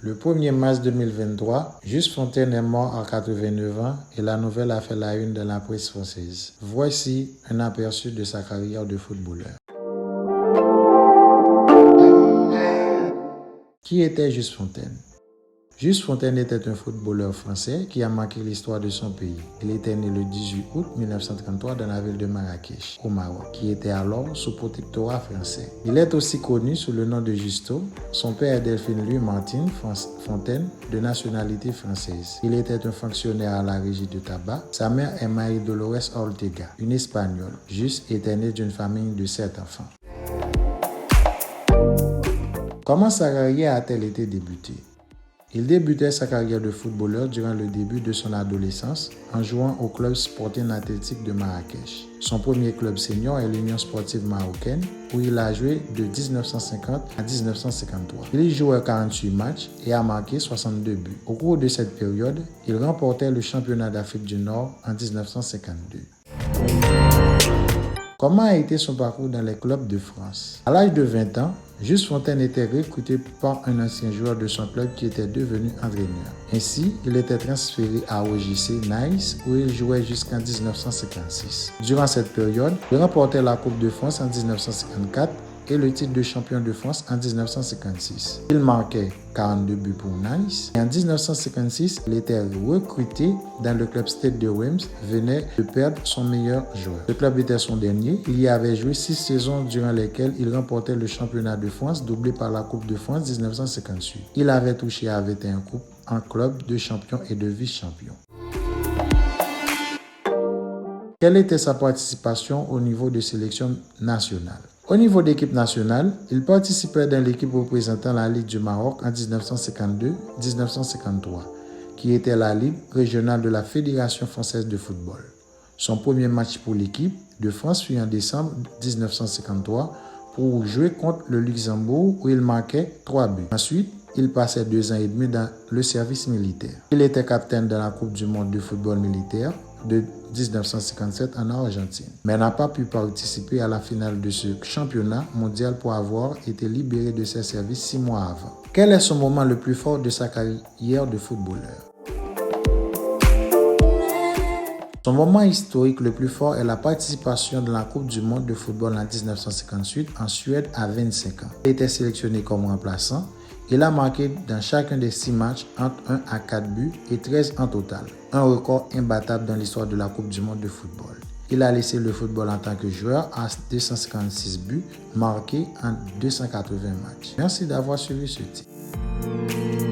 Le 1er mars 2023, Juste Fontaine est mort à 89 ans et la nouvelle a fait la une de la presse française. Voici un aperçu de sa carrière de footballeur. Qui était Juste Fontaine? Juste Fontaine était un footballeur français qui a marqué l'histoire de son pays. Il était né le 18 août 1933 dans la ville de Marrakech, au Maroc, qui était alors sous protectorat français. Il est aussi connu sous le nom de Justo. Son père est Delphine Louis Martine Fontaine, de nationalité française. Il était un fonctionnaire à la régie de tabac. Sa mère est Marie Dolores Ortega, une Espagnole. Juste était né d'une famille de 7 enfants. Comment sa carrière a-t-elle été débutée? Il débutait sa carrière de footballeur durant le début de son adolescence en jouant au club Sporting Athlétique de Marrakech. Son premier club senior est l'Union sportive marocaine où il a joué de 1950 à 1953. Il y jouait 48 matchs et a marqué 62 buts. Au cours de cette période, il remportait le championnat d'Afrique du Nord en 1952. Comment a été son parcours dans les clubs de France? À l'âge de 20 ans, Juste Fontaine était recruté par un ancien joueur de son club qui était devenu entraîneur. Ainsi, il était transféré à OGC Nice où il jouait jusqu'en 1956. Durant cette période, il remportait la Coupe de France en 1954 et le titre de champion de France en 1956. Il marquait 42 buts pour Nice et en 1956, il était recruté dans le club Stade de Reims, venait de perdre son meilleur joueur. Le club était son dernier. Il y avait joué 6 saisons durant lesquelles il remportait le championnat de France, doublé par la Coupe de France 1958. Il avait touché à 21 coupes en club de champion et de vice-champion. Quelle était sa participation au niveau de sélection nationale? Au niveau d'équipe nationale, il participait dans l'équipe représentant la Ligue du Maroc en 1952-1953, qui était la Ligue régionale de la Fédération française de football. Son premier match pour l'équipe de France fut en décembre 1953 pour jouer contre le Luxembourg où il marquait 3 buts. Ensuite, il passait 2 ans et demi dans le service militaire. Il était capitaine de la Coupe du monde de football militaire de 1957 en Argentine, mais n'a pas pu participer à la finale de ce championnat mondial pour avoir été libéré de ses services 6 mois avant. Quel est son moment le plus fort de sa carrière de footballeur? Son moment historique le plus fort est la participation dans la Coupe du monde de football en 1958 en Suède à 25 ans. Il était sélectionné comme remplaçant. Il a marqué dans chacun des 6 matchs entre 1 à 4 buts et 13 en total, un record imbattable dans l'histoire de la Coupe du monde de football. Il a laissé le football en tant que joueur à 256 buts marqués en 280 matchs. Merci d'avoir suivi ce titre.